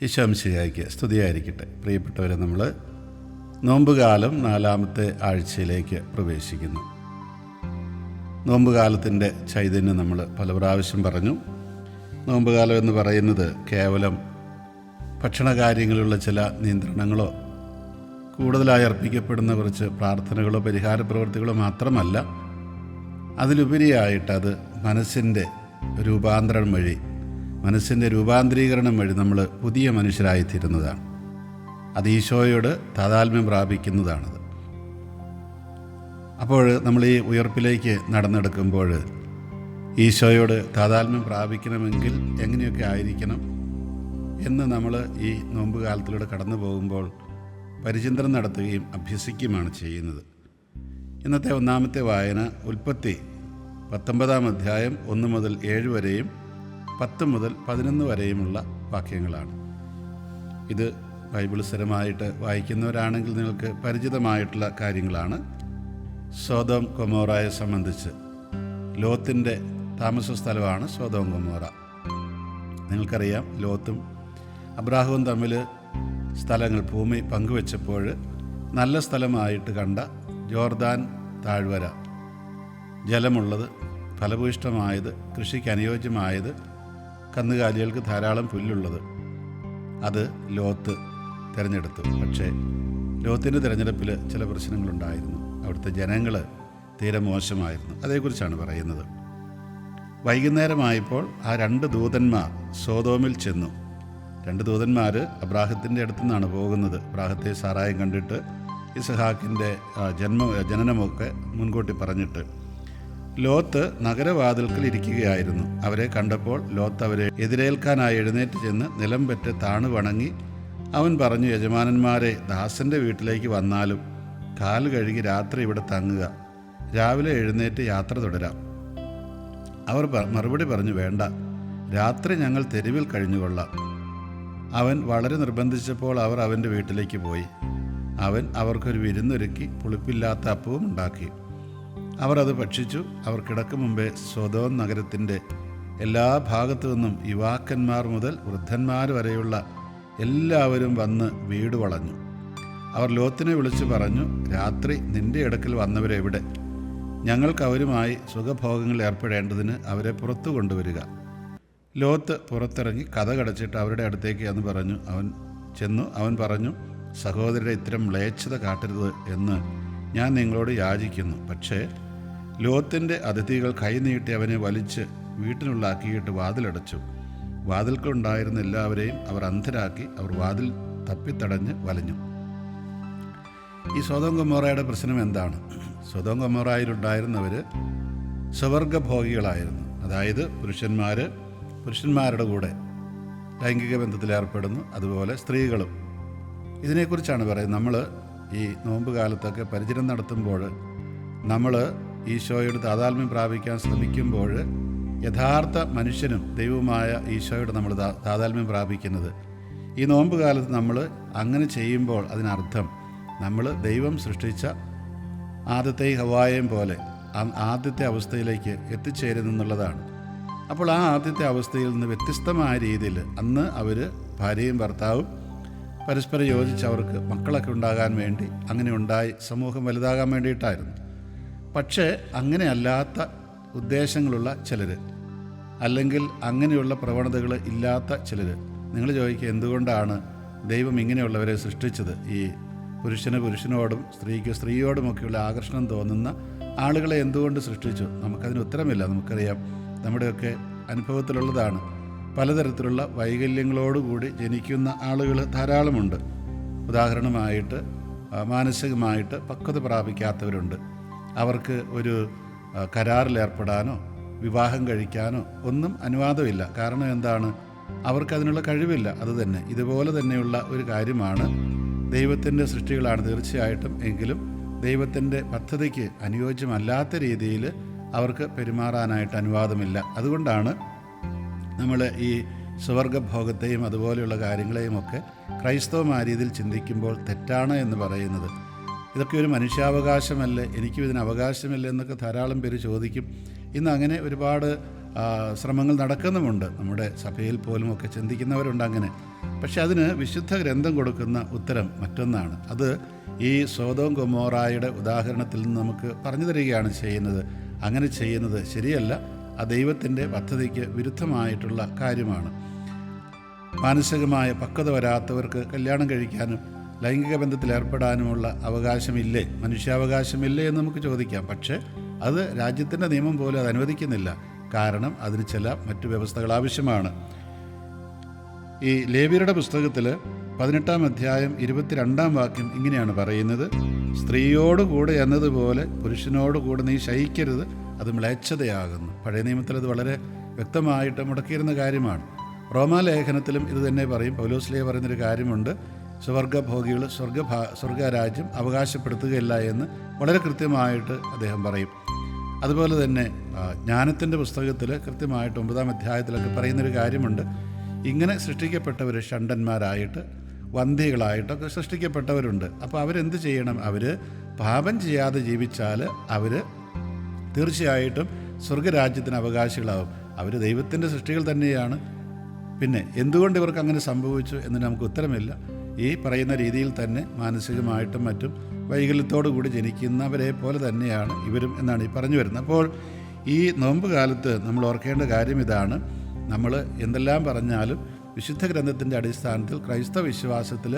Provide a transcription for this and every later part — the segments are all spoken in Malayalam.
ഈശോമിശിഹായ്ക്ക് സ്തുതിയായിരിക്കട്ടെ. പ്രിയപ്പെട്ടവരെ, നമ്മൾ നോമ്പുകാലം 4-ാമത്തെ ആഴ്ചയിലേക്ക് പ്രവേശിക്കുന്നു. നോമ്പുകാലത്തിൻ്റെ ചൈതന്യം നമ്മൾ പല പ്രാവശ്യം പറഞ്ഞു. നോമ്പുകാലം എന്ന് പറയുന്നത് കേവലം ഭക്ഷണകാര്യങ്ങളിലുള്ള ചില നിയന്ത്രണങ്ങളോ കൂടുതലായി അർപ്പിക്കപ്പെടുന്ന കുറച്ച് പ്രാർത്ഥനകളോ പരിഹാര പ്രവൃത്തികളോ മാത്രമല്ല. അതിലുപരിയായിട്ട് അത് മനസ്സിൻ്റെ രൂപാന്തരീകരണം വഴി നമ്മൾ പുതിയ മനുഷ്യരായിത്തീരുന്നതാണ്. അത് ഈശോയോട് താതാത്മ്യം പ്രാപിക്കുന്നതാണത്. അപ്പോൾ നമ്മൾ ഈ ഉയർപ്പിലേക്ക് നടന്നെടുക്കുമ്പോൾ ഈശോയോട് താതാത്മ്യം പ്രാപിക്കണമെങ്കിൽ എങ്ങനെയൊക്കെ ആയിരിക്കണം എന്ന് നമ്മൾ ഈ നോമ്പ് കാലത്തിലൂടെ കടന്നു പോകുമ്പോൾ പരിചിന്തനം നടത്തുകയും അഭ്യസിക്കുകയുമാണ് ചെയ്യുന്നത്. ഇന്നത്തെ 1-ാമത്തെ വായന ഉൽപ്പത്തി 19-ാം അധ്യായം 1 മുതൽ 7 വരെയും 10 മുതൽ 11 വരെയുമുള്ള വാക്യങ്ങളാണ്. ഇത് ബൈബിൾ സ്ഥിരമായിട്ട് വായിക്കുന്നവരാണെങ്കിൽ നിങ്ങൾക്ക് പരിചിതമായിട്ടുള്ള കാര്യങ്ങളാണ്. സൊദോം ഗൊമോറയെ സംബന്ധിച്ച് ലോത്തിൻ്റെ താമസ സ്ഥലമാണ് സൊദോം ഗൊമോറ. നിങ്ങൾക്കറിയാം, ലോത്തും അബ്രാഹവും തമ്മിൽ ഭൂമി പങ്കുവെച്ചപ്പോൾ നല്ല സ്ഥലമായിട്ട് കണ്ട ജോർദാൻ താഴ്വര, ജലമുള്ളത്, ഫലഭൂയിഷ്ടമായത്, കൃഷിക്ക് അനുയോജ്യമായത്, കന്നുകാലികൾക്ക് ധാരാളം പുല്ലുള്ളത്, അത് ലോത്ത് തിരഞ്ഞെടുത്തു. പക്ഷേ ലോത്തിൻ്റെ തിരഞ്ഞെടുപ്പിൽ ചില പ്രശ്നങ്ങളുണ്ടായിരുന്നു. അവിടുത്തെ ജനങ്ങൾ തീരെ മോശമായിരുന്നു. അതേക്കുറിച്ചാണ് പറയുന്നത്. വൈകുന്നേരമായപ്പോൾ ആ 2 ദൂതന്മാർ സോദോമിൽ ചെന്നു. 2 ദൂതന്മാർ അബ്രാഹത്തിൻ്റെ അടുത്തു നിന്നാണ് പോകുന്നത്. അബ്രാഹത്തെ സാറായും കണ്ടിട്ട് ഇസ്ഹാക്കിൻ്റെ ജനനമൊക്കെ മുൻകൂട്ടി പറഞ്ഞിട്ട്. ലോത്ത് നഗരവാതിൽക്കൽ ഇരിക്കുകയായിരുന്നു. അവരെ കണ്ടപ്പോൾ ലോത്ത് അവരെ എതിരേൽക്കാനായി എഴുന്നേറ്റ് ചെന്ന് നിലം പറ്റ് താണു വണങ്ങി അവൻ പറഞ്ഞു, യജമാനന്മാരെ, ദാസൻ്റെ വീട്ടിലേക്ക് വന്നാലും കാല് കഴുകി രാത്രി ഇവിടെ തങ്ങുക, രാവിലെ എഴുന്നേറ്റ് യാത്ര തുടരാം. അവർ മറുപടി പറഞ്ഞു, വേണ്ട, രാത്രി ഞങ്ങൾ തെരുവിൽ കഴിഞ്ഞുകൊള്ളാം. അവൻ വളരെ നിർബന്ധിച്ചപ്പോൾ അവർ അവൻ്റെ വീട്ടിലേക്ക് പോയി. അവൻ അവർക്കൊരു വിരുന്നൊരുക്കി പുളിപ്പില്ലാത്ത അപ്പവും ഉണ്ടാക്കി. അവർ അത് ഭക്ഷിച്ചു. അവർ കിടക്കും മുമ്പേ സൊദോം നഗരത്തിൻ്റെ എല്ലാ ഭാഗത്തു നിന്നും യുവാക്കന്മാർ മുതൽ വൃദ്ധന്മാർ വരെയുള്ള എല്ലാവരും വന്ന് വീട് വളഞ്ഞു. അവർ ലോത്തിനെ വിളിച്ചു പറഞ്ഞു, രാത്രി നിന്റെ അടുക്കൽ വന്നവരെവിടെ? ഞങ്ങൾക്ക് അവരുമായി സുഖഭോഗങ്ങൾ ഏർപ്പെടേണ്ടതിന് അവരെ പുറത്തു കൊണ്ടുവരിക. ലോത്ത് പുറത്തിറങ്ങി കതകടച്ചിട്ട് അവരുടെ അടുത്തേക്ക് എന്ന് പറഞ്ഞു. അവൻ പറഞ്ഞു, സഹോദരരെ, ഇത്തരം മ്ലേച്ഛത കാട്ടരുത് എന്ന് ഞാൻ നിങ്ങളോട് യാചിക്കുന്നു. പക്ഷേ ലോത്തിൻ്റെ അതിഥികൾ കൈനീട്ടി അവനെ വലിച്ച് വീട്ടിനുള്ളിലാക്കിയിട്ട് വാതിലടച്ചു. വാതിൽക്കുണ്ടായിരുന്ന എല്ലാവരെയും അവർ അന്ധരാക്കി. അവർ വാതിൽ തപ്പിത്തടഞ്ഞ് വലഞ്ഞു. ഈ സൊദോം ഗൊമോറയുടെ പ്രശ്നം എന്താണ്? സൊദോം ഗൊമോറയിലുണ്ടായിരുന്നവർ സ്വവർഗഭോഗികളായിരുന്നു. അതായത് പുരുഷന്മാരുടെ കൂടെ ലൈംഗിക ബന്ധത്തിലേർപ്പെടുന്നു. അതുപോലെ സ്ത്രീകളും. ഇതിനെക്കുറിച്ചാണ് പറയുന്നത്. നമ്മൾ ഈ നോമ്പ് കാലത്തൊക്കെ പരിചരണം നടത്തുമ്പോൾ നമ്മൾ ഈശോയോട് താതാത്മ്യം പ്രാപിക്കാൻ ശ്രമിക്കുമ്പോൾ യഥാർത്ഥ മനുഷ്യനും ദൈവവുമായ ഈശോയോട് നമ്മൾ താതാത്മ്യം പ്രാപിക്കുന്നത്. ഈ നോമ്പ് കാലത്ത് നമ്മൾ അങ്ങനെ ചെയ്യുമ്പോൾ അതിനർത്ഥം നമ്മൾ ദൈവം സൃഷ്ടിച്ച ആദ്യത്തെ ഹവ്വായെയും പോലെ ആദ്യത്തെ അവസ്ഥയിലേക്ക് എത്തിച്ചേരുന്നെന്നുള്ളതാണ്. അപ്പോൾ ആ ആദ്യത്തെ അവസ്ഥയിൽ നിന്ന് വ്യത്യസ്തമായ രീതിയിൽ അന്ന് അവർ ഭാര്യയും ഭർത്താവും പരസ്പരം യോജിച്ച് അവർക്ക് മക്കളൊക്കെ ഉണ്ടാകാൻ വേണ്ടി, അങ്ങനെ ഉണ്ടായി സമൂഹം വലുതാകാൻ വേണ്ടിയിട്ടായിരുന്നു. പക്ഷേ അങ്ങനെയല്ലാത്ത ഉദ്ദേശങ്ങളുള്ള ചിലർ, അല്ലെങ്കിൽ അങ്ങനെയുള്ള പ്രവണതകൾ ഇല്ലാത്ത ചിലർ. നിങ്ങൾ ചോദിക്കുക, എന്തുകൊണ്ടാണ് ദൈവം ഇങ്ങനെയുള്ളവരെ സൃഷ്ടിച്ചത്? ഈ പുരുഷനോടും സ്ത്രീയോടുമൊക്കെയുള്ള ആകർഷണം തോന്നുന്ന ആളുകളെ എന്തുകൊണ്ട് സൃഷ്ടിച്ചു? നമുക്കതിന് ഉത്തരമില്ല. നമുക്കറിയാം, നമ്മുടെയൊക്കെ അനുഭവത്തിലുള്ളതാണ്. പലതരത്തിലുള്ള വൈകല്യങ്ങളോടുകൂടി ജനിക്കുന്ന ആളുകൾ ധാരാളമുണ്ട്. ഉദാഹരണമായിട്ട് മാനസികമായിട്ട് പക്വത പ്രാപിക്കാത്തവരുണ്ട്. അവർക്ക് ഒരു കരാറിലേർപ്പെടാനോ വിവാഹം കഴിക്കാനോ ഒന്നും അനുവാദമില്ല. കാരണം എന്താണ്? അവർക്കതിനുള്ള കഴിവില്ല. അതുതന്നെ ഇതുപോലെ തന്നെയുള്ള ഒരു കാര്യമാണ്. ദൈവത്തിൻ്റെ സൃഷ്ടികളാണ് തീർച്ചയായിട്ടും. എങ്കിലും ദൈവത്തിൻ്റെ പദ്ധതിക്ക് അനുയോജ്യമല്ലാത്ത രീതിയിൽ അവർക്ക് പെരുമാറാനായിട്ട് അനുവാദമില്ല. അതുകൊണ്ടാണ് നമ്മൾ ഈ സ്വർഗഭോഗത്തെയും അതുപോലെയുള്ള കാര്യങ്ങളെയും ഒക്കെ ക്രൈസ്തവമായ രീതിയിൽ ചിന്തിക്കുമ്പോൾ തെറ്റാണ് എന്ന് പറയുന്നത്. ഇതൊക്കെ ഒരു മനുഷ്യാവകാശമല്ലേ, എനിക്കും ഇതിന് അവകാശമില്ല എന്നൊക്കെ ധാരാളം പേര് ചോദിക്കും. ഇന്ന് അങ്ങനെ ഒരുപാട് ശ്രമങ്ങൾ നടക്കുന്നുമുണ്ട്. നമ്മുടെ സഭയിൽ പോലും ഒക്കെ ചിന്തിക്കുന്നവരുണ്ട് അങ്ങനെ. പക്ഷെ അതിന് വിശുദ്ധ ഗ്രന്ഥം കൊടുക്കുന്ന ഉത്തരം മറ്റൊന്നാണ്. അത് ഈ സോദോം ഗൊമോറായുടെ ഉദാഹരണത്തിൽ നിന്ന് നമുക്ക് പറഞ്ഞു തരികയാണ് ചെയ്യുന്നത്. അങ്ങനെ ചെയ്യുന്നത് ശരിയല്ല, ആ ദൈവത്തിൻ്റെ പദ്ധതിക്ക് വിരുദ്ധമായിട്ടുള്ള കാര്യമാണ്. മാനസികമായ പക്വത വരാത്തവർക്ക് കല്യാണം കഴിക്കാനും ലൈംഗിക ബന്ധത്തിൽ ഏർപ്പെടാനുമുള്ള അവകാശമില്ലേ, മനുഷ്യാവകാശമില്ലേ എന്ന് നമുക്ക് ചോദിക്കാം. പക്ഷേ അത് രാജ്യത്തിൻ്റെ നിയമം പോലും അത് അനുവദിക്കുന്നില്ല. കാരണം അതിന് ചില മറ്റു വ്യവസ്ഥകൾ ആവശ്യമാണ്. ഈ ലേവ്യരുടെ പുസ്തകത്തിൽ 18-ാം അധ്യായം 22-ാം വാക്യം ഇങ്ങനെയാണ് പറയുന്നത്: സ്ത്രീയോടുകൂടെ എന്നതുപോലെ പുരുഷനോടുകൂടെ നീ ശയിക്കരുത്, അത് മ്ലേച്ഛതയാകുന്നു. പഴയ നിയമത്തിൽ അത് വളരെ വ്യക്തമായിട്ട് മുടക്കിയിരുന്ന കാര്യമാണ്. റോമാലേഖനത്തിലും ഇത് തന്നെ പറയും. പൗലോസ്ലീഹ പറയുന്നൊരു കാര്യമുണ്ട്: സ്വർഗഭോഗികൾ സ്വർഗരാജ്യം അവകാശപ്പെടുത്തുകയില്ല എന്ന് വളരെ കൃത്യമായിട്ട് അദ്ദേഹം പറയും. അതുപോലെ തന്നെ ജ്ഞാനത്തിൻ്റെ പുസ്തകത്തിൽ കൃത്യമായിട്ട് 9-ാം അധ്യായത്തിലൊക്കെ പറയുന്നൊരു കാര്യമുണ്ട്: ഇങ്ങനെ സൃഷ്ടിക്കപ്പെട്ടവർ ഷണ്ടന്മാരായിട്ട് വന്ധ്യകളായിട്ടൊക്കെ സൃഷ്ടിക്കപ്പെട്ടവരുണ്ട്. അപ്പോൾ അവരെന്ത് ചെയ്യണം? അവർ പാപം ചെയ്യാതെ ജീവിച്ചാൽ അവർ തീർച്ചയായിട്ടും സ്വർഗരാജ്യത്തിന് അവകാശികളാവും. അവർ ദൈവത്തിൻ്റെ സൃഷ്ടികൾ തന്നെയാണ്. പിന്നെ എന്തുകൊണ്ട് ഇവർക്ക് അങ്ങനെ സംഭവിച്ചു എന്ന് നമുക്ക് ഉത്തരമില്ല. ഈ പറയുന്ന രീതിയിൽ തന്നെ മാനസികമായിട്ടും മറ്റും വൈകല്യത്തോടു കൂടി ജനിക്കുന്നവരെ പോലെ തന്നെയാണ് ഇവരും എന്നാണ് ഈ പറഞ്ഞു വരുന്നത്. അപ്പോൾ ഈ നോമ്പ് കാലത്ത് നമ്മൾ ഓർക്കേണ്ട കാര്യം ഇതാണ്: നമ്മൾ എന്തെല്ലാം പറഞ്ഞാലും വിശുദ്ധ ഗ്രന്ഥത്തിൻ്റെ അടിസ്ഥാനത്തിൽ ക്രൈസ്തവ വിശ്വാസത്തിൽ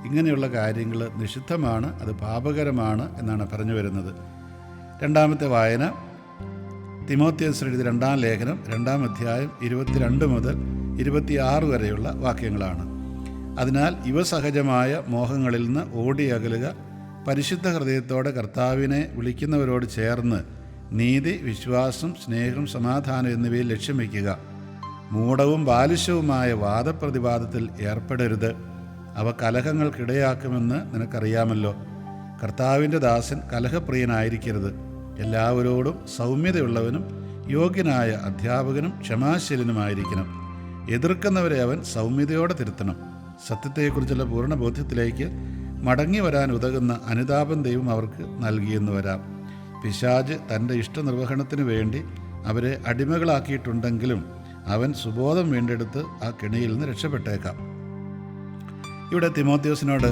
ഇങ്ങനെയുള്ള കാര്യങ്ങൾ നിഷിദ്ധമാണ്, അത് പാപകരമാണ് എന്നാണ് പറഞ്ഞു വരുന്നത്. രണ്ടാമത്തെ വായന തിമോത്തിയോസിന് എഴുതിയ 2-ാം ലേഖനം 2-ാം അധ്യായം 22 മുതൽ 26 വരെയുള്ള വാക്യങ്ങളാണ്. അതിനാൽ യുവസഹജമായ മോഹങ്ങളിൽ നിന്ന് ഓടിയകലുക, പരിശുദ്ധ ഹൃദയത്തോടെ കർത്താവിനെ വിളിക്കുന്നവരോട് ചേർന്ന് നീതി, വിശ്വാസം, സ്നേഹം, സമാധാനം എന്നിവയിൽ ലക്ഷ്യം വയ്ക്കുക. മൂഢവും ബാലിശവുമായ വാദപ്രതിവാദത്തിൽ ഏർപ്പെടരുത്, അവ കലഹങ്ങൾക്കിടയാക്കുമെന്ന് നിനക്കറിയാമല്ലോ. കർത്താവിൻ്റെ ദാസൻ കലഹപ്രിയനായിരിക്കരുത്, എല്ലാവരോടും സൗമ്യതയുള്ളവനും യോഗ്യനായ അധ്യാപകനും ക്ഷമാശീലനുമായിരിക്കണം. എതിർക്കുന്നവരെ അവൻ സൗമ്യതയോടെ തിരുത്തണം. സത്യത്തെക്കുറിച്ചുള്ള പൂർണ്ണ ബോധ്യത്തിലേക്ക് മടങ്ങി വരാൻ ഉതകുന്ന അനുതാപം ദൈവം അവർക്ക് നൽകിയെന്ന് വരാം. പിശാച് തൻ്റെ ഇഷ്ടനിർവഹണത്തിന് വേണ്ടി അവരെ അടിമകളാക്കിയിട്ടുണ്ടെങ്കിലും അവൻ സുബോധം വീണ്ടെടുത്ത് ആ കെണിയിൽ നിന്ന് രക്ഷപ്പെട്ടേക്കാം. ഇവിടെ തിമോത്തിയോസിനോട്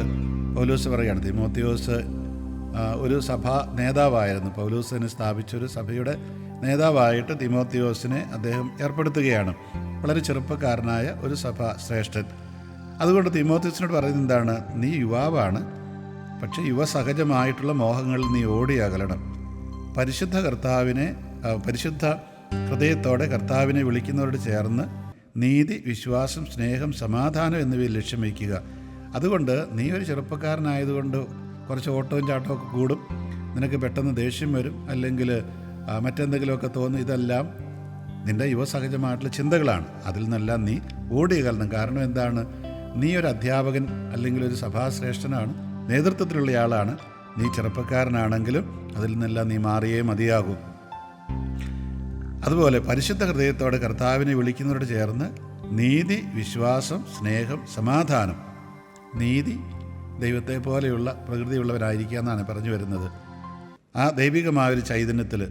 പൗലോസ് പറയുകയാണ്. തിമോത്തിയോസ് ഒരു സഭാ നേതാവായിരുന്നു. പൗലോസിനെ സ്ഥാപിച്ചൊരു സഭയുടെ നേതാവായിട്ട് തിമോത്തിയോസിനെ അദ്ദേഹം ഏർപ്പെടുത്തുകയാണ്. വളരെ ചെറുപ്പക്കാരനായ ഒരു സഭാ ശ്രേഷ്ഠൻ. അതുകൊണ്ട് തിമോത്തിയോസിനോട് പറയുന്നത് എന്താണ്? നീ യുവാവാണ്, പക്ഷേ യുവസഹജമായിട്ടുള്ള മോഹങ്ങളിൽ നീ ഓടി അകലണം. പരിശുദ്ധ ഹൃദയത്തോടെ കർത്താവിനെ വിളിക്കുന്നവരോട് ചേർന്ന് നീതി, വിശ്വാസം, സ്നേഹം, സമാധാനം എന്നിവയിൽ ലക്ഷ്യം വയ്ക്കുക. അതുകൊണ്ട് നീ ഒരു ചെറുപ്പക്കാരനായതുകൊണ്ട് കുറച്ച് ഓട്ടവും ചാട്ടവും ഒക്കെ കൂടും, നിനക്ക് പെട്ടെന്ന് ദേഷ്യം വരും, അല്ലെങ്കിൽ മറ്റെന്തെങ്കിലുമൊക്കെ തോന്നും. ഇതെല്ലാം നിൻ്റെ യുവസഹജമായിട്ടുള്ള ചിന്തകളാണ്. അതിൽ നിന്നെല്ലാം നീ ഓടിയകലണം. കാരണം എന്താണ്? നീ ഒരു അധ്യാപകൻ അല്ലെങ്കിൽ ഒരു സഭാശ്രേഷ്ഠനാണ്, നേതൃത്വത്തിലുള്ളയാളാണ്. നീ ചെറുപ്പക്കാരനാണെങ്കിലും അതിൽ നിന്നെല്ലാം നീ മാറിയേ മതിയാകൂ. അതുപോലെ പരിശുദ്ധ ഹൃദയത്തോടെ കർത്താവിനെ വിളിക്കുന്നവരോട് ചേർന്ന് നീതി, വിശ്വാസം, സ്നേഹം, സമാധാനം. നീതി ദൈവത്തെ പോലെയുള്ള പ്രകൃതിയുള്ളവരായിരിക്കുക എന്നാണ് പറഞ്ഞു വരുന്നത്, ആ ദൈവികമായൊരു ചൈതന്യത്തിൽ.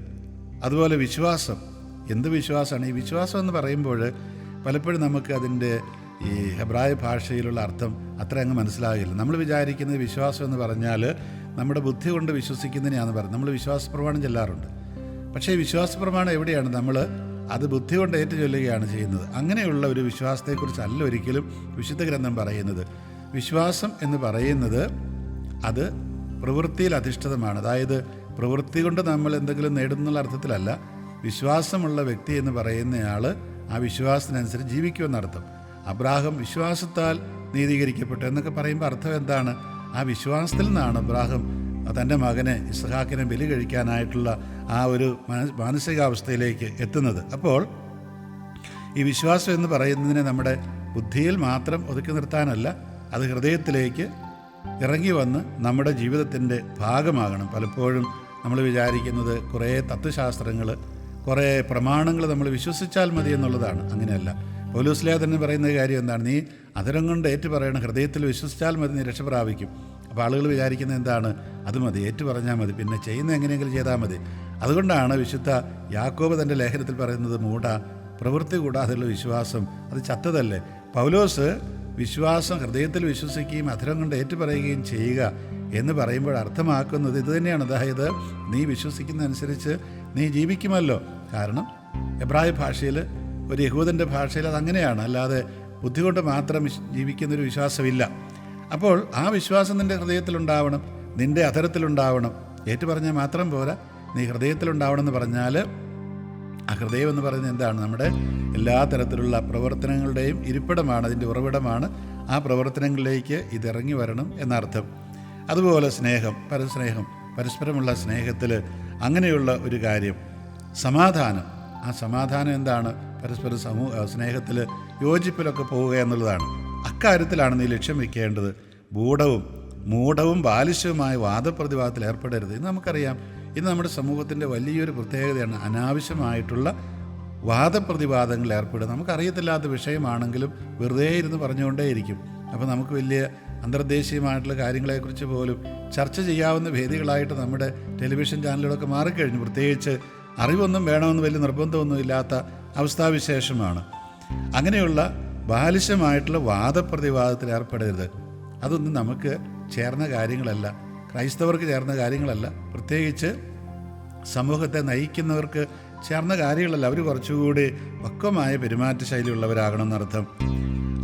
അതുപോലെ വിശ്വാസം. എന്ത് വിശ്വാസമാണ്? ഈ വിശ്വാസം എന്ന് പറയുമ്പോൾ പലപ്പോഴും നമുക്ക് അതിൻ്റെ ഈ ഹെബ്രായ ഭാഷയിലുള്ള അർത്ഥം അത്ര അങ്ങ് മനസ്സിലാകില്ല. നമ്മൾ വിചാരിക്കുന്നത് വിശ്വാസം എന്ന് പറഞ്ഞാൽ നമ്മുടെ ബുദ്ധി കൊണ്ട് വിശ്വസിക്കുന്നതിനെയാണെന്ന് പറയും. നമ്മൾ വിശ്വാസ പ്രമാണം ചെല്ലാറുണ്ട്. പക്ഷേ വിശ്വാസ പ്രമാണം എവിടെയാണ്? നമ്മൾ അത് ബുദ്ധി കൊണ്ട് ഏറ്റുചൊല്ലുകയാണ് ചെയ്യുന്നത്. അങ്ങനെയുള്ള ഒരു വിശ്വാസത്തെക്കുറിച്ചല്ല ഒരിക്കലും വിശുദ്ധ ഗ്രന്ഥം പറയുന്നത്. വിശ്വാസം എന്ന് പറയുന്നത് അത് പ്രവൃത്തിയിൽ അധിഷ്ഠിതമാണ്. അതായത് പ്രവൃത്തി കൊണ്ട് നമ്മൾ എന്തെങ്കിലും നേടുന്നുള്ള അർത്ഥത്തിലല്ല. വിശ്വാസമുള്ള വ്യക്തി എന്ന് പറയുന്നയാൾ ആ വിശ്വാസത്തിനനുസരിച്ച് ജീവിക്കുമെന്നർത്ഥം. അബ്രാഹം വിശ്വാസത്താൽ നീതീകരിക്കപ്പെട്ടു എന്നൊക്കെ പറയുമ്പോൾ അർത്ഥം എന്താണ്? ആ വിശ്വാസത്തിൽ നിന്നാണ് അബ്രാഹം തൻ്റെ മകനെ ഇസ്ഹാക്കിനെ ബലി കഴിക്കാനായിട്ടുള്ള ആ ഒരു മാനസികാവസ്ഥയിലേക്ക് എത്തുന്നത്. അപ്പോൾ ഈ വിശ്വാസം എന്ന് പറയുന്നതിനെ നമ്മുടെ ബുദ്ധിയിൽ മാത്രം ഒതുക്കി നിർത്താനല്ല, അത് ഹൃദയത്തിലേക്ക് ഇറങ്ങി വന്ന് നമ്മുടെ ജീവിതത്തിൻ്റെ ഭാഗമാകണം. പലപ്പോഴും നമ്മൾ വിചാരിക്കുന്നത് കുറേ തത്വശാസ്ത്രങ്ങൾ, കുറേ പ്രമാണങ്ങൾ നമ്മൾ വിശ്വസിച്ചാൽ മതി എന്നുള്ളതാണ്. അങ്ങനെയല്ല. പൗലോസ്ലീഹ തന്നെ പറയുന്ന കാര്യം എന്താണ്? നീ അധരം കൊണ്ട് ഏറ്റു പറയണം, ഹൃദയത്തിൽ വിശ്വസിച്ചാൽ മതി, നീ രക്ഷ പ്രാപിക്കും. അപ്പോൾ ആളുകൾ വിചാരിക്കുന്നത് എന്താണ്? അത് മതി, ഏറ്റു പറഞ്ഞാൽ മതി, പിന്നെ ചെയ്യുന്ന എങ്ങനെയെങ്കിലും ചെയ്താൽ മതി. അതുകൊണ്ടാണ് വിശുദ്ധ യാക്കോബ് തൻ്റെ ലേഖനത്തിൽ പറയുന്നത്, മൂഢ, പ്രവൃത്തി കൂടാതെയുള്ള വിശ്വാസം അത് ചത്തതല്ലേ. പൗലോസ് വിശ്വാസം ഹൃദയത്തിൽ വിശ്വസിക്കുകയും അധരം കൊണ്ട് ഏറ്റുപറയുകയും ചെയ്യുക എന്ന് പറയുമ്പോൾ അർത്ഥമാക്കുന്നത് ഇത് തന്നെയാണ്. അതായത് നീ വിശ്വസിക്കുന്നതനുസരിച്ച് നീ ജീവിക്കുമല്ലോ. കാരണം എബ്രായ ഭാഷയിൽ, ഒരു യഹൂദൻ്റെ ഭാഷയിൽ അതങ്ങനെയാണ്. അല്ലാതെ ബുദ്ധി കൊണ്ട് മാത്രം ജീവിക്കുന്നൊരു വിശ്വാസമില്ല. അപ്പോൾ ആ വിശ്വാസം നിൻ്റെ ഹൃദയത്തിലുണ്ടാവണം, നിൻ്റെ അധരത്തിലുണ്ടാവണം. ഏറ്റുപറഞ്ഞാൽ മാത്രം പോരാ, നീ ഹൃദയത്തിലുണ്ടാവണം എന്ന് പറഞ്ഞാൽ ആ ഹൃദയം എന്ന് പറയുന്നത് എന്താണ്? നമ്മുടെ എല്ലാ തരത്തിലുള്ള പ്രവർത്തനങ്ങളുടെയും ഇരിപ്പിടമാണ്, അതിൻ്റെ ഉറവിടമാണ്. ആ പ്രവർത്തനങ്ങളിലേക്ക് ഇതിറങ്ങി വരണം എന്നർത്ഥം. അതുപോലെ സ്നേഹം, പരസ്നേഹം, പരസ്പരമുള്ള സ്നേഹത്തിൽ അങ്ങനെയുള്ള ഒരു കാര്യം. സമാധാനം, ആ സമാധാനം എന്താണ്? പരസ്പര സ്നേഹത്തിൽ യോജിപ്പിലൊക്കെ പോവുക എന്നുള്ളതാണ്. അക്കാര്യത്തിലാണ് നീ ലക്ഷ്യം വയ്ക്കേണ്ടത്. മൂഢവും ബാലിശവുമായ വാദപ്രതിവാദത്തിൽ ഏർപ്പെടരുത്. ഇത് നമുക്കറിയാം. ഇത് നമ്മുടെ സമൂഹത്തിൻ്റെ വലിയൊരു പ്രത്യേകതയാണ്. അനാവശ്യമായിട്ടുള്ള വാദപ്രതിവാദങ്ങളിൽ ഏർപ്പെടുക. നമുക്കറിയത്തില്ലാത്ത വിഷയമാണെങ്കിലും വെറുതെ ഇരുന്ന് പറഞ്ഞുകൊണ്ടേയിരിക്കും. അപ്പോൾ നമുക്ക് വലിയ അന്തർദേശീയമായിട്ടുള്ള കാര്യങ്ങളെക്കുറിച്ച് പോലും ചർച്ച ചെയ്യാവുന്ന വേദികളായിട്ട് നമ്മുടെ ടെലിവിഷൻ ചാനലുകളൊക്കെ മാറിക്കഴിഞ്ഞു. പ്രത്യേകിച്ച് അറിവൊന്നും വേണമെന്ന് വലിയ നിർബന്ധമൊന്നും ഇല്ലാത്ത അവസ്ഥാവിശേഷമാണ്. അങ്ങനെയുള്ള ബാലിശമായിട്ടുള്ള വാദപ്രതിവാദത്തിൽ ഏർപ്പെടരുത്. അതൊന്നും നമുക്ക് ചേർന്ന കാര്യങ്ങളല്ല, ക്രൈസ്തവർക്ക് ചേർന്ന കാര്യങ്ങളല്ല, പ്രത്യേകിച്ച് സമൂഹത്തെ നയിക്കുന്നവർക്ക് ചേർന്ന കാര്യങ്ങളല്ല. അവർ കുറച്ചുകൂടി പക്വമായ പെരുമാറ്റ ശൈലിയുള്ളവരാകണമെന്നർത്ഥം.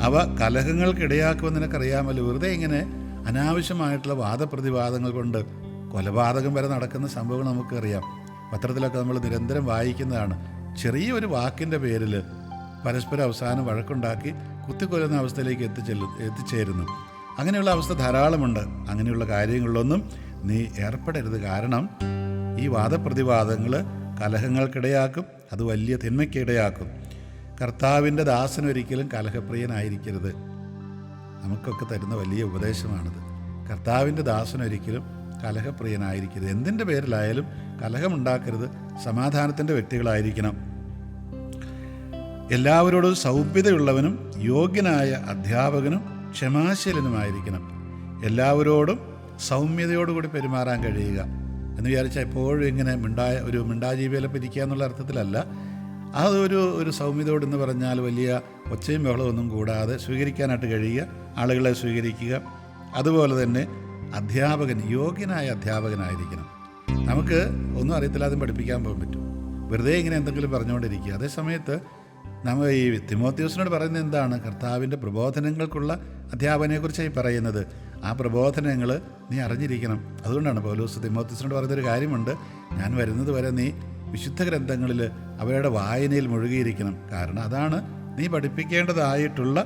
അവ കലഹങ്ങൾക്കിടയാക്കുമെന്ന് നിനക്കറിയാമല്ലോ. വെറുതെ ഇങ്ങനെ അനാവശ്യമായിട്ടുള്ള വാദപ്രതിവാദങ്ങൾ കൊണ്ട് കൊലപാതകം വരെ നടക്കുന്ന സംഭവങ്ങൾ നമുക്കറിയാം. പത്രത്തിലൊക്കെ നമ്മൾ നിരന്തരം വായിക്കുന്നതാണ്. ചെറിയൊരു വാക്കിൻ്റെ പേരിൽ പരസ്പരം അവസാനം വഴക്കുണ്ടാക്കി കുത്തിക്കൊല്ലുന്ന അവസ്ഥയിലേക്ക് എത്തിച്ചേരുന്നു. അങ്ങനെയുള്ള അവസ്ഥ ധാരാളമുണ്ട്. അങ്ങനെയുള്ള കാര്യങ്ങളിലൊന്നും നീ ഏർപ്പെടരുത്. കാരണം ഈ വാദപ്രതിവാദങ്ങൾ കലഹങ്ങൾക്കിടയാക്കും, അത് വലിയ തിന്മയ്ക്കിടയാക്കും. കർത്താവിൻ്റെ ദാസനൊരിക്കലും കലഹപ്രിയനായിരിക്കരുത്. നമുക്കൊക്കെ തരുന്ന വലിയ ഉപദേശമാണിത്. കർത്താവിൻ്റെ ദാസനൊരിക്കലും കലഹപ്രിയനായിരിക്കരുത്. എന്തിൻ്റെ പേരിലായാലും കലഹമുണ്ടാക്കരുത്. സമാധാനത്തിൻ്റെ വ്യക്തികളായിരിക്കണം. എല്ലാവരോടും സൗമ്യതയുള്ളവനും യോഗ്യനായ അധ്യാപകനും ക്ഷമാശീലനുമായിരിക്കണം. എല്ലാവരോടും സൗമ്യതയോടുകൂടി പെരുമാറാൻ കഴിയുക എന്ന് വിചാരിച്ചാൽ എപ്പോഴും ഇങ്ങനെ ഒരു മിണ്ടാജീവികളെ പിരിക്കുക എന്നുള്ള അർത്ഥത്തിലല്ല. അതൊരു സൗമ്യതയോടെന്ന് പറഞ്ഞാൽ വലിയ ഒച്ചയും ബഹളമൊന്നും കൂടാതെ സ്വീകരിക്കാനായിട്ട് കഴിയുക, ആളുകളെ സ്വീകരിക്കുക. അതുപോലെ തന്നെ യോഗ്യനായ അധ്യാപകനായിരിക്കണം. നമുക്ക് ഒന്നും അറിയത്തില്ലാതെ പഠിപ്പിക്കാൻ പോകാൻ പറ്റും. വെറുതെ ഇങ്ങനെ എന്തെങ്കിലും പറഞ്ഞുകൊണ്ടിരിക്കുക. അതേസമയത്ത് നമ്മൾ ഈ തിമോത്തിയോസിനോട് പറയുന്നത് എന്താണ്? കർത്താവിൻ്റെ പ്രബോധനങ്ങൾക്കുള്ള അധ്യാപനയെക്കുറിച്ചായി പറയുന്നത്. ആ പ്രബോധനങ്ങൾ നീ അറിഞ്ഞിരിക്കണം. അതുകൊണ്ടാണ് പൗലോസ് തിമോത്തിയോസിനോട് പറയുന്നൊരു കാര്യമുണ്ട്. ഞാൻ വരുന്നത് വരെ നീ വിശുദ്ധ ഗ്രന്ഥങ്ങളിൽ അവരുടെ വായനയിൽ മുഴുകിയിരിക്കണം. കാരണം അതാണ് നീ പഠിപ്പിക്കേണ്ടതായിട്ടുള്ള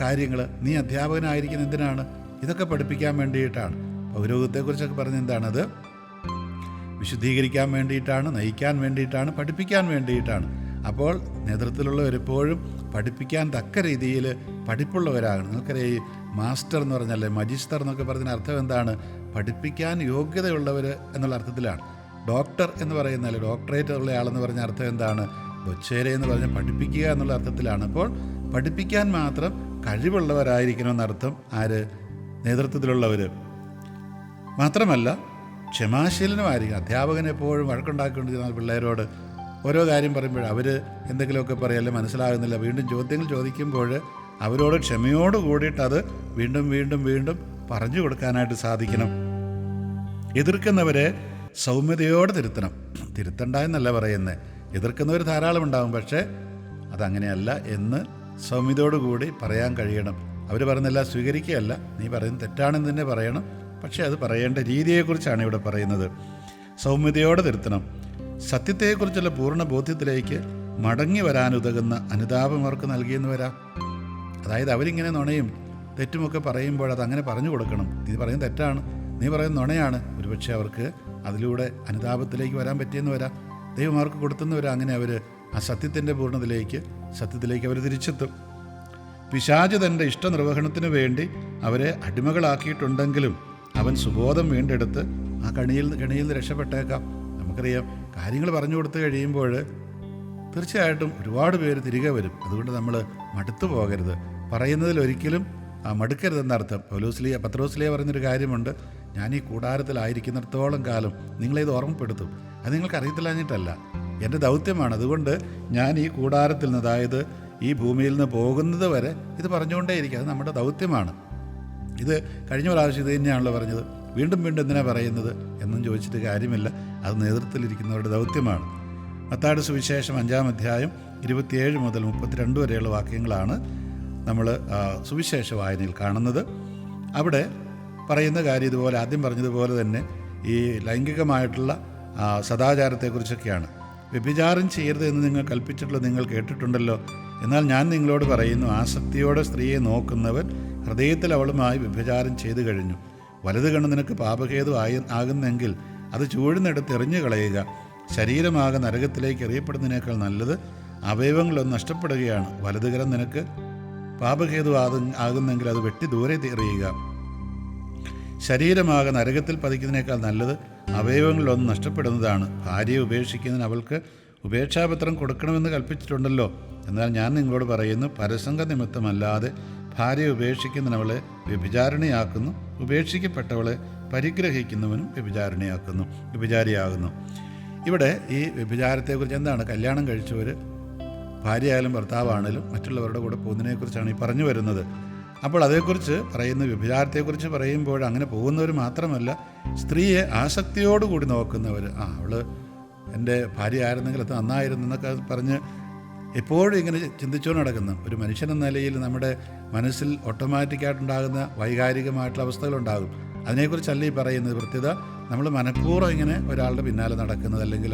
കാര്യങ്ങൾ. നീ അധ്യാപകനായിരിക്കുന്ന എന്തിനാണ്? ഇതൊക്കെ പഠിപ്പിക്കാൻ വേണ്ടിയിട്ടാണ്. പൗരോഹിത്യത്തെക്കുറിച്ചൊക്കെ പറഞ്ഞ എന്താണത്? വിശുദ്ധീകരിക്കാൻ വേണ്ടിയിട്ടാണ്, നയിക്കാൻ വേണ്ടിയിട്ടാണ്, പഠിപ്പിക്കാൻ വേണ്ടിയിട്ടാണ്. അപ്പോൾ നേതൃത്വത്തിലുള്ളവരെപ്പോഴും പഠിപ്പിക്കാൻ തക്ക രീതിയിൽ പഠിപ്പുള്ളവരാകണം. നിങ്ങൾക്കറിയാം, ഈ മാസ്റ്റർ എന്ന് പറഞ്ഞാൽ മജിസ്റ്റർ എന്നൊക്കെ പറഞ്ഞതിന് അർത്ഥം എന്താണ്? പഠിപ്പിക്കാൻ യോഗ്യതയുള്ളവർ എന്നുള്ള അർത്ഥത്തിലാണ്. ഡോക്ടർ എന്ന് പറയുന്നാൽ ഡോക്ടറേറ്റ് ഉള്ള ആളെന്ന് പറഞ്ഞ അർത്ഥം എന്താണ്? ദൊച്ചേര എന്ന് പറഞ്ഞാൽ പഠിപ്പിക്കുക എന്നുള്ള അർത്ഥത്തിലാണ്. അപ്പോൾ പഠിപ്പിക്കാൻ മാത്രം കഴിവുള്ളവരായിരിക്കണമെന്നർത്ഥം. ആര്? നേതൃത്വത്തിലുള്ളവർ. മാത്രമല്ല ക്ഷമാശീലനുമായിരിക്കും. അധ്യാപകൻ എപ്പോഴും വഴക്കുണ്ടാക്കിക്കൊണ്ടിരുന്നാൽ പിള്ളേരോട് ഓരോ കാര്യം പറയുമ്പോൾ അവർ എന്തെങ്കിലുമൊക്കെ പറയല്ലേ മനസ്സിലാകുന്നില്ല, വീണ്ടും ചോദ്യങ്ങൾ ചോദിക്കുമ്പോൾ അവരോട് ക്ഷമയോട് കൂടിയിട്ട് അത് വീണ്ടും വീണ്ടും വീണ്ടും പറഞ്ഞു കൊടുക്കാനായിട്ട് സാധിക്കണം. എതിർക്കുന്നവരെ സൗമ്യതയോടെ തിരുത്തണ്ട എന്നല്ല പറയുന്നത്. എതിർക്കുന്നവർ ധാരാളം ഉണ്ടാകും, പക്ഷേ അതങ്ങനെയല്ല എന്ന് സൗമ്യതയോടുകൂടി പറയാൻ കഴിയണം. അവർ പറയുന്നില്ല സ്വീകരിക്കുകയല്ല, നീ പറയുന്നത് തെറ്റാണെന്ന് തന്നെ പറയണം. പക്ഷേ അത് പറയേണ്ട രീതിയെക്കുറിച്ചാണ് ഇവിടെ പറയുന്നത്. സൗമ്യതയോടെ തിരുത്തണം. സത്യത്തെക്കുറിച്ചുള്ള പൂർണ്ണ ബോധ്യത്തിലേക്ക് മടങ്ങി വരാനുതകുന്ന അനുതാപം അവർക്ക് നൽകിയെന്ന് വരാം. അതായത് അവരിങ്ങനെ നുണയും തെറ്റുമൊക്കെ പറയുമ്പോൾ അതങ്ങനെ പറഞ്ഞു കൊടുക്കണം. നീ പറയുന്നത് തെറ്റാണ്, നീ പറയുന്നത് നുണയാണ്. ഒരുപക്ഷെ അവർക്ക് അതിലൂടെ അനുതാപത്തിലേക്ക് വരാൻ പറ്റിയെന്ന് വരാം. ദൈവം അവർക്ക് കൊടുത്തെന്ന് വരാം. അങ്ങനെ അവർ ആ സത്യത്തിൻ്റെ സത്യത്തിലേക്ക് അവർ തിരിച്ചെത്തും. പിശാച് തൻ്റെ ഇഷ്ടനിർവഹണത്തിന് വേണ്ടി അവരെ അടിമകളാക്കിയിട്ടുണ്ടെങ്കിലും അവൻ സുബോധം വീണ്ടെടുത്ത് ആ കണിയിൽ നിന്ന് രക്ഷപ്പെട്ടേക്കാം. നമുക്കറിയാം, കാര്യങ്ങൾ പറഞ്ഞു കൊടുത്തു കഴിയുമ്പോൾ തീർച്ചയായിട്ടും ഒരുപാട് പേര് തിരികെ വരും. അതുകൊണ്ട് നമ്മൾ മടുത്തു പോകരുത്. പറയുന്നതിൽ ഒരിക്കലും മടുക്കരുതെന്നർത്ഥം. പത്രോസ്ലിയ പറയുന്നൊരു കാര്യമുണ്ട്, ഞാൻ ഈ കൂടാരത്തിലായിരിക്കുന്നിടത്തോളം കാലം നിങ്ങളിത് ഓർമ്മപ്പെടുത്തും. അത് നിങ്ങൾക്ക് അറിയത്തില്ലാഞ്ഞിട്ടല്ല, എൻ്റെ ദൗത്യമാണ്. അതുകൊണ്ട് ഞാൻ ഈ കൂടാരത്തിൽ നിന്ന്, അതായത് ഈ ഭൂമിയിൽ നിന്ന് പോകുന്നത് വരെ ഇത് പറഞ്ഞുകൊണ്ടേയിരിക്കുക. അത് നമ്മുടെ ദൗത്യമാണ്. ഇത് കഴിഞ്ഞ പ്രാവശ്യം ഇത് തന്നെയാണല്ലോ പറഞ്ഞത്, വീണ്ടും വീണ്ടും എന്തിനാണ് പറയുന്നത് എന്നും ചോദിച്ചിട്ട് കാര്യമില്ല. അത് നേതൃത്വത്തിലിരിക്കുന്നവരുടെ ദൗത്യമാണ്. മത്തായിയുടെ സുവിശേഷം 5-ാം അധ്യായം 27 മുതൽ 32 വരെയുള്ള വാക്യങ്ങളാണ് നമ്മൾ സുവിശേഷ വായനയിൽ കാണുന്നത്. അവിടെ പറയുന്ന കാര്യം ഇതുപോലെ ആദ്യം പറഞ്ഞതുപോലെ തന്നെ ഈ ലൈംഗികമായിട്ടുള്ള സദാചാരത്തെക്കുറിച്ചൊക്കെയാണ്. വ്യഭിചാരം ചെയ്യരുത് എന്ന് നിങ്ങൾ കൽപ്പിച്ചിട്ടുള്ളത് നിങ്ങൾ കേട്ടിട്ടുണ്ടല്ലോ. എന്നാൽ ഞാൻ നിങ്ങളോട് പറയുന്നു, ആസക്തിയോടെ സ്ത്രീയെ നോക്കുന്നവൻ ഹൃദയത്തിൽ അവളുമായി വ്യഭിചാരം ചെയ്തു കഴിഞ്ഞു. വലത് കണ്ണ് നിനക്ക് പാപഹേതു ആകുന്നെങ്കിൽ അത് ചൂഴ്ന്നെടുത്ത് എറിഞ്ഞു കളയുക. ശരീരമാകെ നരകത്തിലേക്ക് എറിയപ്പെടുന്നതിനേക്കാൾ നല്ലത് അവയവങ്ങളൊന്നും നഷ്ടപ്പെടുകയാണ്. വലതുകരം നിനക്ക് പാപഹേതു ആകുന്നെങ്കിൽ അത് വെട്ടി ദൂരെ എറിയുക. ശരീരമാകെ നരകത്തിൽ പതിക്കുന്നതിനേക്കാൾ നല്ലത് അവയവങ്ങളിലൊന്നും നഷ്ടപ്പെടുന്നതാണ്. ഭാര്യയെ ഉപേക്ഷിക്കുന്നതിന് അവൾക്ക് ഉപേക്ഷാപത്രം കൊടുക്കണമെന്ന് കൽപ്പിച്ചിട്ടുണ്ടല്ലോ. എന്നാൽ ഞാൻ നിങ്ങളോട് പറയുന്നു, പരസംഗ നിമിത്തമല്ലാതെ ഭാര്യയെ ഉപേക്ഷിക്കുന്നവളെ വ്യഭിചാരിണിയാക്കുന്നു, ഉപേക്ഷിക്കപ്പെട്ടവളെ പരിഗ്രഹിക്കുന്നവനും വ്യഭിചാരിയാകുന്നു. ഇവിടെ ഈ വ്യഭിചാരത്തെക്കുറിച്ച് എന്താണ്, കല്യാണം കഴിച്ചവർ ഭാര്യയായാലും ഭർത്താവാണെങ്കിലും മറ്റുള്ളവരുടെ കൂടെ പോകുന്നതിനെക്കുറിച്ചാണ് ഈ പറഞ്ഞു വരുന്നത്. അപ്പോൾ അതേക്കുറിച്ച് പറയുന്ന വ്യഭിചാരത്തെക്കുറിച്ച് പറയുമ്പോൾ അങ്ങനെ പോകുന്നവർ മാത്രമല്ല, സ്ത്രീയെ ആസക്തിയോടുകൂടി നോക്കുന്നവർ. അവൾ എൻ്റെ ഭാര്യ ആയിരുന്നെങ്കിൽ അത് നന്നായിരുന്നു എന്നൊക്കെ പറഞ്ഞ് എപ്പോഴും ഇങ്ങനെ ചിന്തിച്ചുകൊണ്ട് നടക്കുന്നു. ഒരു മനുഷ്യനെന്ന നിലയിൽ നമ്മുടെ മനസ്സിൽ ഓട്ടോമാറ്റിക്കായിട്ടുണ്ടാകുന്ന വൈകാരികമായിട്ടുള്ള അവസ്ഥകളുണ്ടാകും. അതിനെക്കുറിച്ചല്ല ഈ പറയുന്നത്. പ്രത്യേകത നമ്മൾ മനഃപൂർവ്വം ഇങ്ങനെ ഒരാളുടെ പിന്നാലെ നടക്കുന്നത്, അല്ലെങ്കിൽ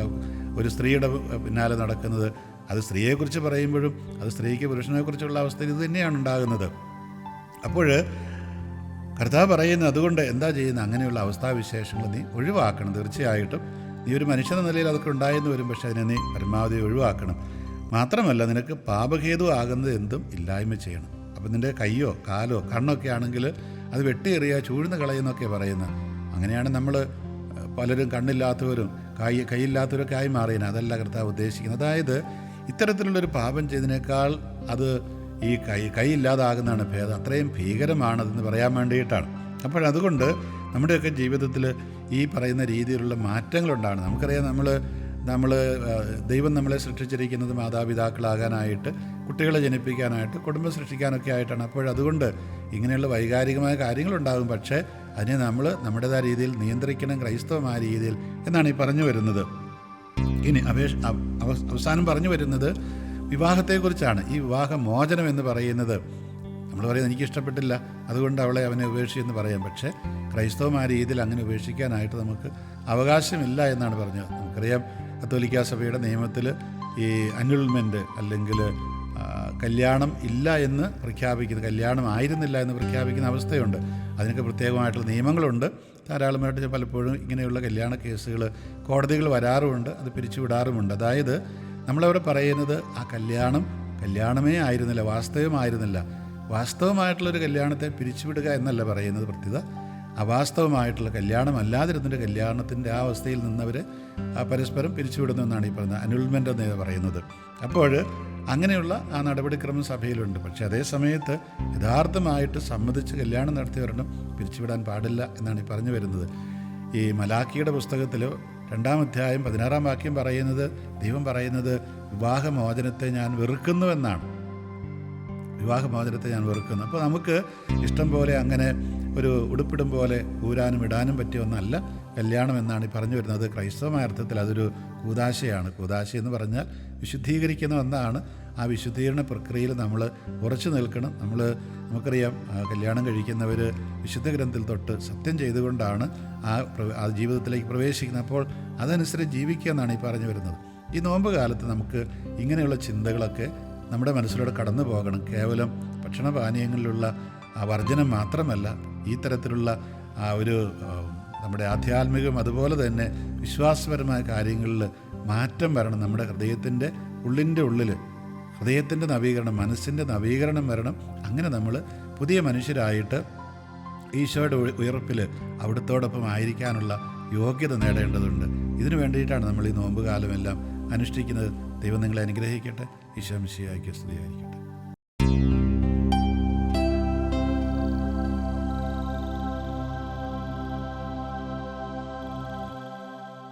ഒരു സ്ത്രീയുടെ പിന്നാലെ നടക്കുന്നത്, അത് സ്ത്രീയെക്കുറിച്ച് പറയുമ്പോഴും അത് സ്ത്രീക്ക് പുരുഷനെക്കുറിച്ചുള്ള അവസ്ഥയിൽ ഇത് തന്നെയാണ് ഉണ്ടാകുന്നത്. അപ്പോൾ കർത്താവ് പറയുന്നത്, അതുകൊണ്ട് എന്താ ചെയ്യുന്നത്, അങ്ങനെയുള്ള അവസ്ഥാവിശേഷങ്ങൾ നീ ഒഴിവാക്കണം. തീർച്ചയായിട്ടും നീ ഒരു മനുഷ്യനെന്ന നിലയിൽ അതൊക്കെ ഉണ്ടായെന്ന് വരും, പക്ഷേ അതിനെ നീ പരമാവധി ഒഴിവാക്കണം. മാത്രമല്ല, നിനക്ക് പാപഹേതു ആകുന്നത് എന്തും ഇല്ലായ്മ ചെയ്യണം. അപ്പം നിൻ്റെ കയ്യോ കാലോ കണ്ണൊക്കെ ആണെങ്കിൽ അത് വെട്ടിയെറിയുക, ചൂഴ്ന്ന് കളയുന്നൊക്കെ പറയുന്നത്. അങ്ങനെയാണ് നമ്മൾ പലരും കണ്ണില്ലാത്തവരും കൈയില്ലാത്തവരൊക്കെ ആയി മാറിയത്. അതല്ല കർത്താവ് ഉദ്ദേശിക്കുന്നത്. അതായത് ഇത്തരത്തിലുള്ളൊരു പാപം ചെയ്തതിനേക്കാൾ അത് ഈ കൈയില്ലാതാകുന്നതാണ് ഭേദം. അത്രയും ഭീകരമാണതെന്ന് പറയാൻ വേണ്ടിയിട്ടാണ്. അപ്പോഴതുകൊണ്ട് നമ്മുടെയൊക്കെ ജീവിതത്തിൽ ഈ പറയുന്ന രീതിയിലുള്ള മാറ്റങ്ങളുണ്ടാണ്. നമുക്കറിയാം, നമ്മൾ ദൈവം നമ്മളെ സൃഷ്ടിച്ചിരിക്കുന്നത് മാതാപിതാക്കളാകാനായിട്ട്, കുട്ടികളെ ജനിപ്പിക്കാനായിട്ട്, കുടുംബം സൃഷ്ടിക്കാനൊക്കെ ആയിട്ടാണ്. അപ്പോഴതുകൊണ്ട് ഇങ്ങനെയുള്ള വൈകാരികമായ കാര്യങ്ങളുണ്ടാകും. പക്ഷേ അതിനെ നമ്മൾ നമ്മുടേതായ രീതിയിൽ നിയന്ത്രിക്കണം, ക്രൈസ്തവമായ രീതിയിൽ എന്നാണ് ഈ പറഞ്ഞു വരുന്നത്. ഇനി അവസാനം പറഞ്ഞു വരുന്നത് വിവാഹത്തെക്കുറിച്ചാണ്. ഈ വിവാഹമോചനം എന്ന് പറയുന്നത്, നമ്മൾ പറയുന്നത് എനിക്കിഷ്ടപ്പെട്ടില്ല അതുകൊണ്ട് അവനെ ഉപേക്ഷിച്ചെന്ന് പറയാം. പക്ഷേ ക്രൈസ്തവമായ രീതിയിൽ അങ്ങനെ ഉപേക്ഷിക്കാനായിട്ട് നമുക്ക് അവകാശമില്ല എന്നാണ് പറഞ്ഞത്. നമുക്കറിയാം, കത്തോലിക്കാ സഭയുടെ നിയമത്തിൽ ഈ അന്യൂൾമെൻറ്റ് അല്ലെങ്കിൽ കല്യാണം ഇല്ല എന്ന് പ്രഖ്യാപിക്കുന്ന, കല്യാണം ആയിരുന്നില്ല എന്ന് പ്രഖ്യാപിക്കുന്ന അവസ്ഥയുണ്ട്. അതിനൊക്കെ പ്രത്യേകമായിട്ടുള്ള നിയമങ്ങളുണ്ട്. ധാരാളമായിട്ട് പലപ്പോഴും ഇങ്ങനെയുള്ള കല്യാണ കേസുകൾ കോടതികൾ വരാറുമുണ്ട്, അത് പിരിച്ചുവിടാറുമുണ്ട്. അതായത് നമ്മളവിടെ പറയുന്നത് ആ കല്യാണമേ ആയിരുന്നില്ല, വാസ്തവമായിരുന്നില്ല. വാസ്തവമായിട്ടുള്ളൊരു കല്യാണത്തെ പിരിച്ചുവിടുക എന്നല്ല പറയുന്നത്. പ്രത്യേകത അവാസ്തവമായിട്ടുള്ള കല്യാണം അല്ലാതിരുന്നൊരു കല്യാണത്തിൻ്റെ ആ അവസ്ഥയിൽ നിന്നവരെ പരസ്പരം പിരിച്ചുവിടുന്നു എന്നാണ് ഈ പറയുന്നത്, അന്യൂൾമെൻ്റ് എന്ന് പറയുന്നത്. അപ്പോൾ അങ്ങനെയുള്ള ആ നടപടിക്രമം സഭയിലുണ്ട്. പക്ഷേ അതേ സമയത്ത് യഥാർത്ഥമായിട്ട് സമ്മതിച്ച് കല്യാണം നടത്തിയവരണം പിരിച്ചുവിടാൻ പാടില്ല എന്നാണ് ഈ പറഞ്ഞു വരുന്നത്. ഈ മലാക്കിയുടെ പുസ്തകത്തിൽ 2-ാം അധ്യായം 16-ാം വാക്യം പറയുന്നത്, ദൈവം പറയുന്നത് വിവാഹമോചനത്തെ ഞാൻ വെറുക്കുന്നുവെന്നാണ്. വിവാഹമോചനത്തെ ഞാൻ വെറുക്കുന്നു. അപ്പോൾ നമുക്ക് ഇഷ്ടം പോലെ അങ്ങനെ ഒരു ഉടുപ്പിടും പോലെ ഊരാനും ഇടാനും പറ്റിയ ഒന്നല്ല കല്യാണം എന്നാണ് ഈ പറഞ്ഞു വരുന്നത്. ക്രൈസ്തവമായ അർത്ഥത്തിൽ അതൊരു കൂദാശയാണ്. കൂദാശ എന്ന് പറഞ്ഞാൽ വിശുദ്ധീകരിക്കുന്ന ഒന്നാണ്. ആ വിശുദ്ധീകരണ പ്രക്രിയയിൽ നമ്മൾ ഉറച്ചു നിൽക്കണം. നമുക്കറിയാം, കല്യാണം കഴിക്കുന്നവർ വിശുദ്ധ ഗ്രന്ഥത്തിൽ തൊട്ട് സത്യം ചെയ്തുകൊണ്ടാണ് ആ ജീവിതത്തിലേക്ക് പ്രവേശിക്കുന്നത്. അപ്പോൾ അതനുസരിച്ച് ജീവിക്കുക എന്നാണ് ഈ പറഞ്ഞു വരുന്നത്. ഈ നോമ്പ് കാലത്ത് നമുക്ക് ഇങ്ങനെയുള്ള ചിന്തകളൊക്കെ നമ്മുടെ മനസ്സിലൂടെ കടന്നു പോകണം. കേവലം ഭക്ഷണപാനീയങ്ങളിലുള്ള ആ വർജനം മാത്രമല്ല, ഈ തരത്തിലുള്ള ആ ഒരു നമ്മുടെ ആധ്യാത്മികം അതുപോലെ തന്നെ വിശ്വാസപരമായ കാര്യങ്ങളിൽ മാറ്റം വരണം. നമ്മുടെ ഹൃദയത്തിൻ്റെ ഉള്ളിൽ ഹൃദയത്തിൻ്റെ നവീകരണം, മനസ്സിൻ്റെ നവീകരണം വരണം. അങ്ങനെ നമ്മൾ പുതിയ മനുഷ്യരായിട്ട് ഈശോയുടെ ഉയർപ്പിൽ അവിടുത്തോടൊപ്പം ആയിരിക്കാനുള്ള യോഗ്യത നേടേണ്ടതുണ്ട്. ഇതിനു വേണ്ടിയിട്ടാണ് നമ്മൾ ഈ നോമ്പ് കാലമെല്ലാം അനുഷ്ഠിക്കുന്നത്. ദൈവം നിങ്ങളെ അനുഗ്രഹിക്കട്ടെ. ഈശോ മിശിഹായ്ക്ക് സ്തുതിയായിരിക്കട്ടെ.